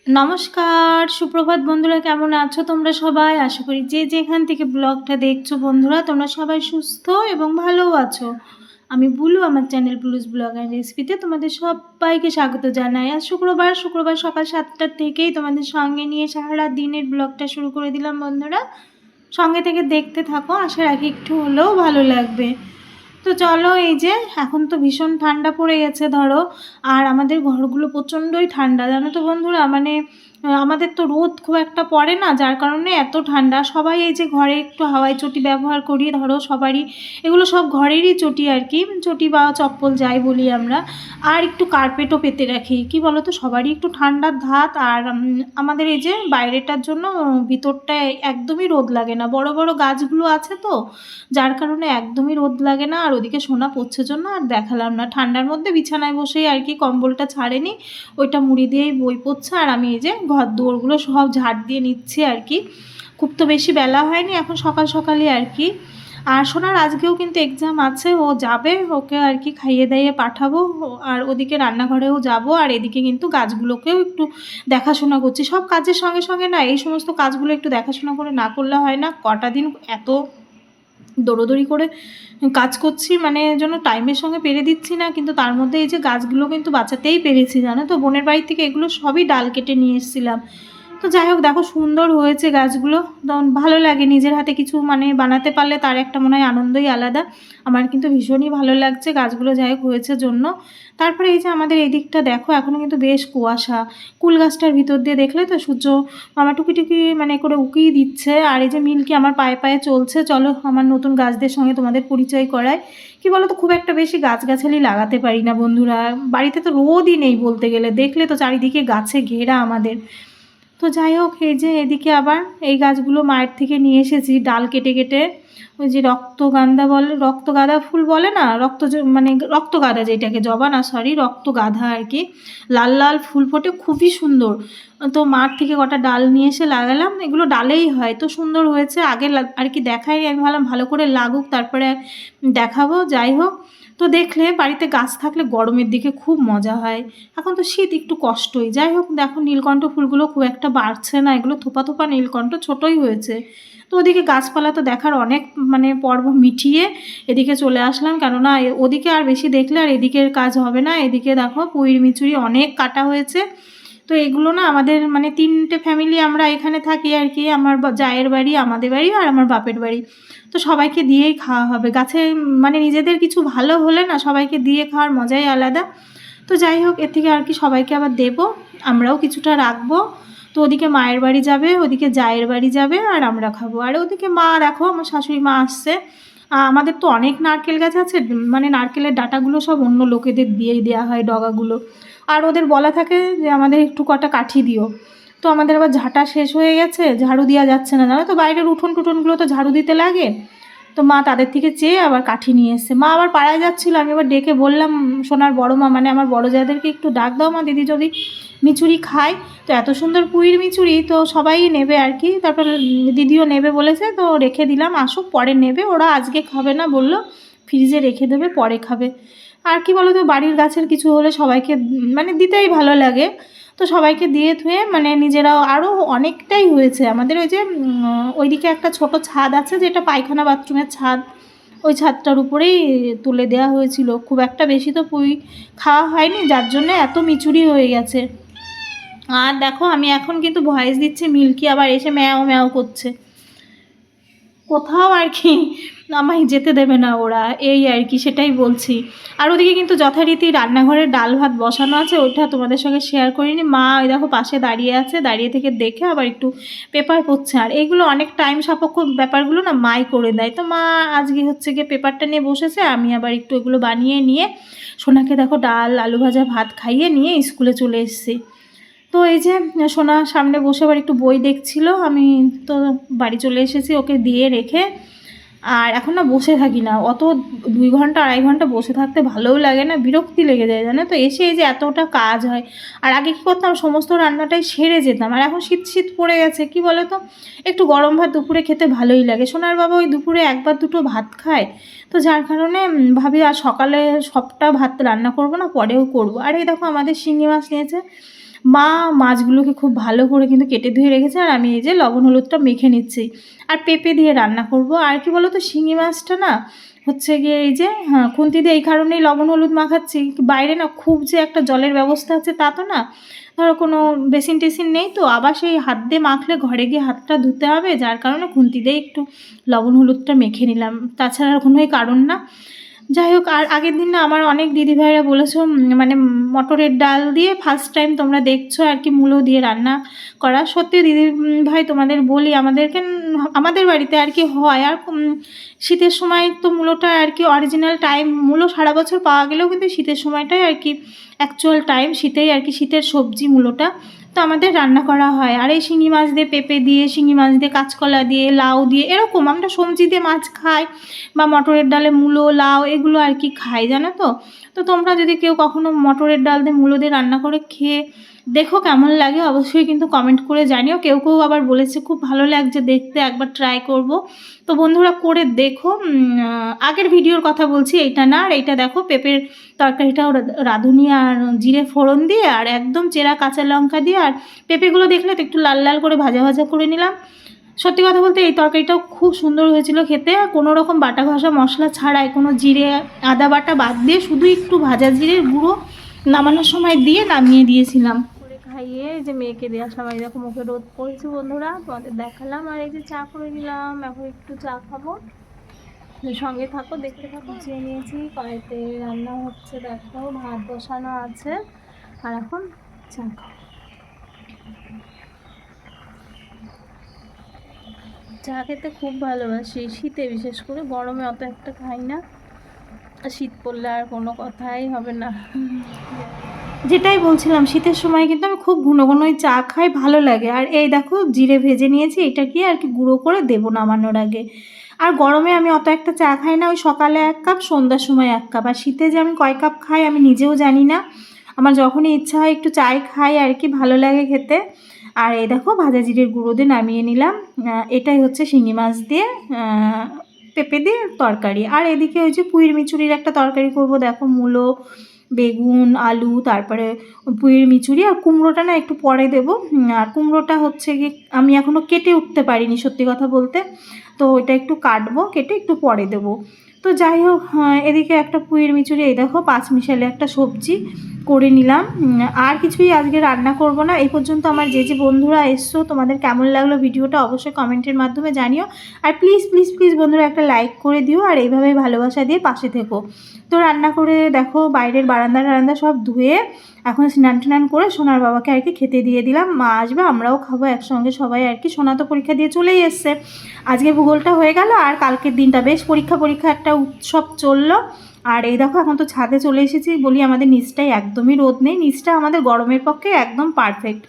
নমস্কার, সুপ্রভাত বন্ধুরা, কেমন আছো তোমরা সবাই? আশা করি যে যেখান থেকে ব্লগটা দেখছো বন্ধুরা তোমরা সবাই সুস্থ এবং ভালো আছো। আমি বুলু, আমার চ্যানেল বুলুস ব্লগ অ্যান্ড রেসিপিতে তোমাদের সবাইকে স্বাগত জানাই। আজ শুক্রবার সকাল 7টা থেকেই তোমাদের সঙ্গে নিয়ে সারা দিনের ব্লগটা শুরু করে দিলাম বন্ধুরা। সঙ্গে থেকে দেখতে থাকো, আশা রাখি একটু হলেও ভালো লাগবে। তো চলো, এই যে এখন তো ভীষণ ঠান্ডা পড়ে গেছে ধরো, আর আমাদের ঘরগুলো প্রচণ্ডই ঠান্ডা জানো তো বন্ধুরা। মানে আমাদের তো রোদ খুব একটা পড়ে না, যার কারণে এত ঠান্ডা। সবাই এই যে ঘরে একটু হাওয়াই চটি ব্যবহার করি ধরো সবারই, এগুলো সব ঘরেরই চটি আর কি, চটি বা চপ্পল যাই বলি আমরা। আর একটু কার্পেটও পেতে রাখি, কি বলো তো, সবারই একটু ঠান্ডার ধাত। আর আমাদের এই যে বাইরেটার জন্য ভিতরটায় একদমই রোদ লাগে না, বড় বড় গাছগুলো আছে তো, যার কারণে একদমই রোদ লাগে না। আর ওদিকে সোনা পড়ছে জন্য আর দেখালাম না, ঠান্ডার মধ্যে বিছানায় বসেই আর কি, কম্বলটা ছাড়েনি, ওইটা মুড়ি দিয়েই বই পড়ছে। আর আমি এই যে ঘর দুয়ারগুলো সব ঝাড় দিয়ে নিচ্ছি আর কি। খুব তো বেশি বেলা হয়নি, এখন সকাল সকালই আর কি। আর সোনার আজকেও কিন্তু এক্সাম আছে, ও যাবে, ওকে আর কি খাইয়ে দাইয়ে পাঠাবো। আর ওদিকে রান্নাঘরেও যাব, আর এদিকে কিন্তু গাছগুলোকেও একটু দেখাশোনা করছি। সব কাজের সঙ্গে সঙ্গে না এই সমস্ত কাজগুলো একটু দেখাশোনা করে না করলে হয় না। কটা দিন এত দৌড়োদৌড়ি করে কাজ করছি, মানে যেন টাইমের সঙ্গে পেরে দিচ্ছি না, কিন্তু তার মধ্যে এই যে গাছগুলো কিন্তু বাঁচাতেই পেরেছি জানো তো। বোনের বাড়ি থেকে এগুলো সবই ডাল কেটে নিয়ে এসেছিলাম। তো যাই হোক, দেখো সুন্দর হয়েছে গাছগুলো, তখন ভালো লাগে নিজের হাতে কিছু মানে বানাতে পারলে, তার একটা মনে হয় আনন্দই আলাদা। আমার কিন্তু ভীষণই ভালো লাগছে গাছগুলো যাই হোক হয়েছে জন্য। তারপরে এই যে আমাদের এই দিকটা দেখো, এখনও কিন্তু বেশ কুয়াশা। কুল গাছটার ভিতর দিয়ে দেখলে তো সূর্য মামা টুকি মানে করে উকিয়ে দিচ্ছে। আর এই যে মিল্কি আমার পায়ে পায়ে চলছে। চলো আমার নতুন গাছদের সঙ্গে তোমাদের পরিচয় করায়। কি বলো তো, খুব একটা বেশি গাছগাছালি লাগাতে পারি না বন্ধুরা, বাড়িতে তো রোদই নেই বলতে গেলে, দেখলে তো চারিদিকে গাছে ঘেরা আমাদের। তো যাই হোক, এই যে এদিকে আবার এই গাছগুলো মায়ের থেকে নিয়ে এসেছি ডাল কেটে কেটে। ওই যে রক্তগান্ধা বলে, রক্তগাঁদা ফুল বলে না, মানে রক্তগাঁদা, যেটাকে জবা না, সরি, রক্তগাঁদা আর কি। লাল লাল ফুল ফোটে, খুবই সুন্দর। তো মাঠ থেকে কটা ডাল নিয়ে এসে লাগালাম, এগুলো ডালেই হয়, তো সুন্দর হয়েছে। আগে আর কি দেখাইনি, আমি ভাবলাম ভালো করে লাগুক তারপরে দেখাবো। যাই হোক, তো দেখলে বাড়িতে গাছ থাকলে গরমের দিকে খুব মজা হয়। এখন তো শীত, একটু কষ্টই। যাই হোক, দেখো নীলকণ্ঠ ফুলগুলো খুব একটা বাড়ছে না, এগুলো থোপা থোপা নীলকণ্ঠ, ছোটোই হয়েছে। তো ওদিকে গাছপালা তো দেখার অনেক মানে পর্ব মিটিয়ে এদিকে চলে আসলাম, কেননা ওদিকে আর বেশি দেখলে আর এদিকের কাজ হবে না। এদিকে দেখো পুঁইর মিচুরি অনেক কাটা হয়েছে। তো এগুলো না আমাদের মানে 3টে ফ্যামিলি আমরা এখানে থাকি আর কি, আমার জায়ের বাড়ি, আমাদের বাড়ি আর আমার বাপের বাড়ি। তো সবাইকে দিয়েই খাওয়া হবে গাছে, মানে নিজেদের কিছু ভালো হলে না সবাইকে দিয়ে খাওয়ার মজাই আলাদা। তো যাই হোক, এর থেকে আর কি সবাইকে আবার দেবো, আমরাও কিছুটা রাখবো। তো ওদিকে মায়ের বাড়ি যাবে, ওদিকে জায়ের বাড়ি যাবে, আর আমরা খাবো। আর ওদিকে মা দেখো, আমার শাশুড়ি মা আসছে। আমাদের তো অনেক নারকেল গাছ আছে, মানে নারকেলের ডাঁটাগুলো সব অন্য লোকেদের দিয়েই দেওয়া হয়, ডগাগুলো। আর ওদের বলা থাকে যে আমাদের একটু কটা কাঠি দিও। তো আমাদের আবার ঝাঁটা শেষ হয়ে গেছে, ঝাড়ু দেওয়া যাচ্ছে না জানো তো, বাইরের উঠোন টুঠোনগুলো তো ঝাড়ু দিতে লাগে। তো মা তাদের থেকে চেয়ে আবার কাঠি নিয়ে এসছে। মা আবার পাড়ায় যাচ্ছিলো, আমি আবার ডেকে বললাম সোনার বড় মা, মানে আমার বড় যাদেরকে একটু ডাক দাও মা, দিদি যদি মিচুরি খায়। তো এত সুন্দর পুঁইর মিচুরি, তো সবাই নেবে আর কি। তারপর দিদিও নেবে বলেছে, তো রেখে দিলাম, আসুক পরে নেবে। ওরা আজকে খাবে না বললো, ফ্রিজে রেখে দেবে, পরে খাবে। আর কি বলো তো, বাড়ির গাছের কিছু হলে সবাইকে মানে দিতেই ভালো লাগে। তো সবাইকে দিয়ে ধুয়ে মানে নিজেরাও, আরও অনেকটাই হয়েছে আমাদের। ওই যে ওইদিকে একটা ছোট ছাদ আছে, যেটা পায়খানা বাথরুমের ছাদ, ওই ছাদটার উপরেই তুলে দেওয়া হয়েছিল। খুব একটা বেশি তো পুঁই খাওয়া হয়নি, যার জন্য এত মিচুরি হয়ে গেছে। আর দেখো আমি এখন কিন্তু ভয়েস দিচ্ছি, মিল্কি আবার এসে ম্যাও ম্যাও করছে কোথাও আর কি, আমায় যেতে দেবে না ওরা, এই আর কি, সেটাই বলছি। আর ওদিকে কিন্তু যথারীতি রান্নাঘরে ডাল ভাত বসানো আছে, ওইটা তোমাদের সঙ্গে শেয়ার করিনি। মা ওই দেখো পাশে দাঁড়িয়ে আছে, দাঁড়িয়ে থেকে দেখে আবার একটু পেপার পড়ছে। আর এইগুলো অনেক টাইম সাপেক্ষ ব্যাপারগুলো না মাই করে দেয়। তো মা আজকে হচ্ছে গিয়ে পেপারটা নিয়ে বসেছে, আমি আবার একটু এগুলো বানিয়ে নিয়ে সোনাকে দেখো ডাল আলু ভাজা ভাত খাইয়ে নিয়ে স্কুলে চলে এসেছি। তো এই যে সোনা সামনে বসে আবার একটু বই দেখছিল, আমি তো বাড়ি চলে এসেছি ওকে দিয়ে রেখে। আর এখন না বসে থাকি না অত, 2 ঘন্টা 2.5 ঘন্টা বসে থাকতে ভালোও লাগে না, বিরক্তি লেগে যায় জানো তো। এসে এই যে এতটা কাজ হয়। আর আগে কী করতাম, সমস্ত রান্নাটাই সেরে যেতাম। আর এখন শীত শীত পড়ে গেছে, কি বলো তো, একটু গরম ভাত দুপুরে খেতে ভালোই লাগে। সোনার বাবা ওই দুপুরে একবার দুটো ভাত খায়, তো যার কারণে ভাবি আর সকালে সবটা ভাত রান্না করব না, পরেও করব। আর এই দেখো আমাদের শিঙি মাছ নিয়েছে, মা মাছগুলোকে খুব ভালো করে কিন্তু কেটে ধুয়ে রেখেছে, আর আমি এই যে লবণ হলুদটা মেখে নিচ্ছি। আর পেঁপে দিয়ে রান্না করব। আর কি বলো তো, শিঙি মাছটা না হচ্ছে গিয়ে এই যে খুন্তি দিয়ে এই কারণেই লবণ হলুদ মাখাচ্ছি, বাইরে না খুব যে একটা জলের ব্যবস্থা আছে তা তো না, ধরো কোনো বেসিন টেসিন নেই, তো আবার সেই হাত দিয়ে মাখলে ঘরে গিয়ে হাতটা ধুতে হবে, যার কারণে খুন্তি দিয়ে একটু লবণ হলুদটা মেখে নিলাম, তাছাড়া আর কোনোই কারণ না। যাই হোক, আর আগের দিন না আমার অনেক দিদিভাইরা বলেছো মানে মটরের ডাল দিয়ে ফার্স্ট টাইম তোমরা দেখছো আর কি মূলো দিয়ে রান্না করা। সত্যি দিদি ভাই তোমাদের বলি, আমাদের বাড়িতে আর কি হয়, আর শীতের সময় তো মূলোটা আর কি অরিজিনাল টাইম, মূলো সারা বছর পাওয়া গেলেও কিন্তু শীতের সময়টাই আর কি অ্যাকচুয়াল টাইম, শীতেই আর কি শীতের সবজি মূলোটা, তো আমাদের রান্না করা হয়। আর এই শিঙি মাছ দিয়ে, পেঁপে দিয়ে, শিঙি মাছ দিয়ে, কাঁচকলা দিয়ে, লাউ দিয়ে, এরকম আমরা সবজি দিয়ে মাছ খাই, বা মটরের ডালে মূলো লাউ এগুলো আর কি খাই, জানো তো। তো তোমরা যদি কেউ কখনো মটরের ডাল দিয়ে মূলো দিয়ে রান্না করে খেয়ে দেখো কেমন লাগে, অবশ্যই কিন্তু কমেন্ট করে জানিও। কেউ কেউ আবার বলেছে খুব ভালো লাগছে দেখতে, একবার ট্রাই করব। তো বন্ধুরা করে দেখো। আগের ভিডিওর কথা বলছি, এইটা না। আর এইটা দেখো পেঁপের তরকারিটাও রাঁধুনি আর জিরে ফোড়ন দিয়ে আর একদম চেরা কাঁচা লঙ্কা দিয়ে, আর পেঁপেগুলো দেখলে তো একটু লাল লাল করে ভাজা ভাজা করে নিলাম। সত্যি কথা বলতে এই তরকারিটাও খুব সুন্দর হয়েছিল খেতে, কোনো রকম বাটা ঘষা মশলা ছাড়াই, কোনো জিরে আদা বাটা বাদ দিয়ে শুধু একটু ভাজা জিরের গুঁড়ো নামানোর সময় দিয়ে নামিয়ে দিয়েছিলাম। করে খাইয়ে যে মেয়েকে দেওয়া সবাই দেখো মুখে রোদ পড়েছে বন্ধুরা, তোমাদের দেখালাম। আর এই যে চা করে নিলাম, এখন একটু চা খাবো, সঙ্গে থাকো, দেখতে থাকো। চেয়ে নিয়েছি, কড়াইতে রান্না হচ্ছে দেখো, ভাত বসানো আছে, আর এখন চা খাবো। চা খেতে খুব ভালোবাসি, শীতে বিশেষ করে, গরমে অত একটা খাই না, শীত পড়লে আর কোনো কথাই হবে না। যেটাই বলছিলাম, শীতের সময় কিন্তু আমি খুব ঘন ঘনই চা খাই, ভালো লাগে। আর এই দেখো জিরে ভেজে নিয়েছি, এটা কি আর কি গুঁড়ো করে দেবো নামানোর আগে। আর গরমে আমি অত একটা চা খাই না, ওই সকালে 1 কাপ, সন্ধ্যার সময় 1 কাপ। আর শীতে যে আমি কয় কাপ খাই আমি নিজেও জানি না, আমার যখনই ইচ্ছা হয় একটু চাই খাই আর কি, ভালো লাগে খেতে। আর এই দেখো ভাজা জিরের গুঁড়ো দিয়ে নামিয়ে নিলাম। এটাই হচ্ছে শিঙি মাছ দিয়ে পেঁপে দিয়ে তরকারি। আর এদিকে ওই যে পুঁইর মিচুরির একটা তরকারি করব, দেখো মূলো, বেগুন, আলু, তারপরে পুঁইর মিচুরি, আর কুমড়োটা না একটু পরে দেব। আর কুমড়োটা হচ্ছে কি আমি এখনও কেটে উঠতে পারিনি সত্যি কথা বলতে, তো ওইটা একটু কাটবো, কেটে একটু পরে দেব। তো যাই হোক, এদিকে একটা পুঁইর মিচুরি, এই দেখো 5 মিশালে একটা সবজি করে নিলাম। আর কিছুই আজকে রান্না করব না। এই পর্যন্ত আমার যে বন্ধুরা এসছো, তোমাদের কেমন লাগলো ভিডিওটা অবশ্যই কমেন্টের মাধ্যমে জানিও। আর প্লিজ প্লিজ প্লিজ বন্ধুরা একটা লাইক করে দিও, আর এইভাবেই ভালোবাসা দিয়ে পাশে থেকো। তো রান্না করে দেখো বাইরের বারান্দা সব ধুয়ে এখন স্নান টান করে সোনার বাবাকে আর কি খেতে দিয়ে দিলাম। মা আসবে, আমরাও খাবো একসঙ্গে সবাই আর কি। সোনা তো পরীক্ষা দিয়ে চলেই এসছে, আজকে ভূগোলটা হয়ে গেল, আর কালকের দিনটা বেশ পরীক্ষা একটা উৎসব চললো। আর এই দেখো এখন তো ছাদে চলে এসেছি, বলি আমাদের নিচটায় একদমই রোদ নেই, নিচটা আমাদের গরমের পক্ষে একদম পারফেক্ট।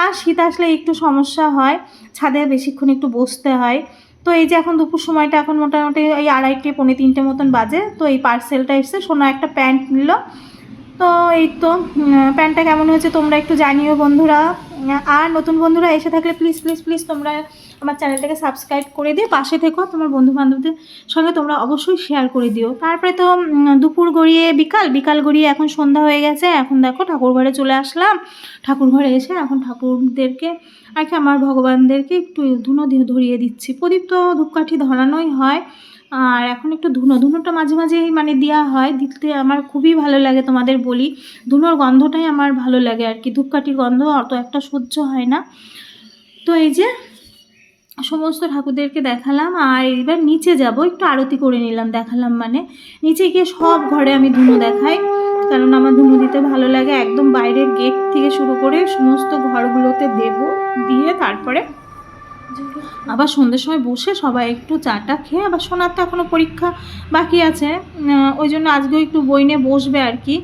আর শীত আসলে একটু সমস্যা হয়, ছাদে বেশিক্ষণ একটু বসতে হয়। তো এই যে এখন দুপুর সময়টা, এখন মোটামুটি এই 2:30 পৌনে 3টে মতন বাজে। তো এই পার্সেলটা এসছে, সোনা একটা প্যান্ট নিল। তো এই তো প্যান্টটা কেমন হয়েছে তোমরা একটু জানিও বন্ধুরা। আর নতুন বন্ধুরা এসে থাকলে প্লিজ প্লিজ প্লিজ তোমরা আমার চ্যানেলটাকে সাবস্ক্রাইব করে দিয়ে পাশে থেকো, তোমার বন্ধুবান্ধবদের সঙ্গে তোমরা অবশ্যই শেয়ার করে দিও। তারপরে তো দুপুর গড়িয়ে বিকাল গড়িয়ে এখন সন্ধ্যা হয়ে গেছে। এখন দেখো ঠাকুর ঘরে চলে আসলাম, ঠাকুর ঘরে এসে এখন ঠাকুরদেরকে আর কি আমার ভগবানদেরকে একটু ধুনো ধরিয়ে দিচ্ছি। প্রদীপ তো ধূপকাঠি ধরানোই হয়, আর এখন একটু ধুনোটা মাঝে মাঝেই মানে দেওয়া হয়, দিতে আমার খুবই ভালো লাগে, তোমাদের বলি ধুনোর গন্ধটাই আমার ভালো লাগে আর কি, ধূপকাঠির গন্ধ অত একটা সহ্য হয় না। তো এই যে সমস্ত ঠাকুরদেরকে দেখালাম, আর এবার নিচে যাব, একটু আরতি করে নিলাম, দেখালাম মানে নিচে গিয়ে সব ঘরে আমি ধুনো দেখাই, কারণ আমার ধুনো দিতে ভালো লাগে। একদম বাইরের গেট থেকে শুরু করে সমস্ত ঘরগুলোতে দিয়ে তারপরে আবার সন্ধ্যের সময় বসে সবাই একটু চাটা খেয়ে, আবার সোনার তো এখনও পরীক্ষা বাকি আছে, ওই জন্য আজকেও একটু বই নিয়ে বসবে আর কি।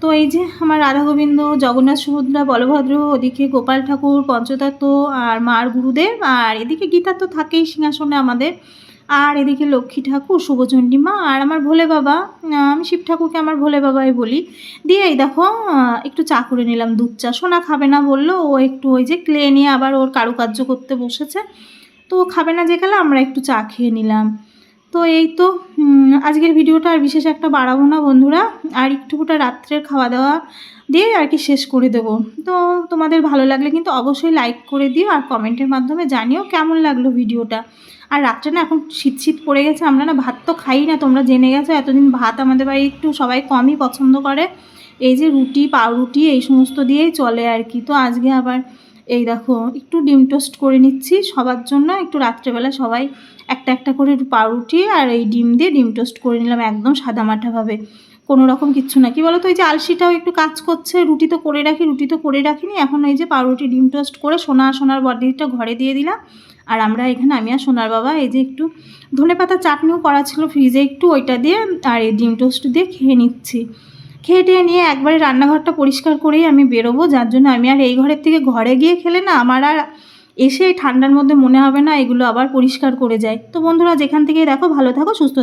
তো এই যে আমার রাধা গোবিন্দ, জগন্নাথ, সুভদ্রা, বলভদ্র, ওদিকে গোপাল ঠাকুর, পঞ্চতত্ত্ব আর মার গুরুদেব, আর এদিকে গীতা তো থাকেই সিংহাসনে আমাদের, আর এদিকে লক্ষ্মী ঠাকুর, শুভচণ্ডী মা, আর আমার ভোলে বাবা। আমি শিব ঠাকুরকে আমার ভোলে বাবাই বলি। দিয়ে এই দেখো একটু চা করে নিলাম, দুধ চা। সোনা খাবে না বললো, ও একটু ওই যে ক্লে নিয়ে আবার ওর কারুকার্য করতে বসেছে, তো ও খাবে না যে কালে, আমরা একটু চা খেয়ে নিলাম। তো এই তো আজকের ভিডিওটা আর বিশেষ একটা বাড়াবো না বন্ধুরা, আর একটুকুটা রাত্রের খাওয়া দাওয়া দিয়ে আর কি শেষ করে দেবো। তো তোমাদের ভালো লাগলে কিন্তু অবশ্যই লাইক করে দিও আর কমেন্টের মাধ্যমে জানিও কেমন লাগলো ভিডিওটা। আর রাত্রে না এখন শীত পড়ে গেছে, আমরা না ভাত তো খাই না, তোমরা জেনে গেছো এতদিন ভাত আমাদের বাড়ি একটু সবাই কমই পছন্দ করে, এই যে রুটি পাউরুটি এই সমস্ত দিয়েই চলে আর কি। তো আজকে আবার এই দেখো একটু ডিম টোস্ট করে নিচ্ছি সবার জন্য, একটু রাত্রেবেলা সবাই একটা একটা করে পাউরুটি আর এই ডিম দিয়ে ডিম টোস্ট করে নিলাম একদম সাদামাটাভাবে, কোনো রকম কিচ্ছু না। কি বলো তো, এই যে আলসিটাও একটু কাজ করছে, রুটি তো করে রাখিনি, এখন এই যে পাউরুটি ডিম টোস্ট করে সোনার বডিটা ঘরে দিয়ে দিলাম। আর আমরা এখানে আমি আর সোনার বাবা এই যে একটু ধনেপাতা চাটনিও করা ছিল ফ্রিজে একটু, ওইটা দিয়ে আর এই ডিম টোস্ট দিয়ে খেয়ে নিচ্ছি। খেয়ে টেয়ে নিয়ে একবারে রান্নাঘরটা পরিষ্কার করেই আমি বেরোবো, যার জন্য আমি আর এই ঘরের থেকে ঘরে গিয়ে খেলে না আমার আর এসে ঠান্ডার মধ্যে মনে হবে না এগুলো আবার পরিষ্কার করে যায়। তো বন্ধুরা যেখান থেকে দেখো ভালো থাকো সুস্থ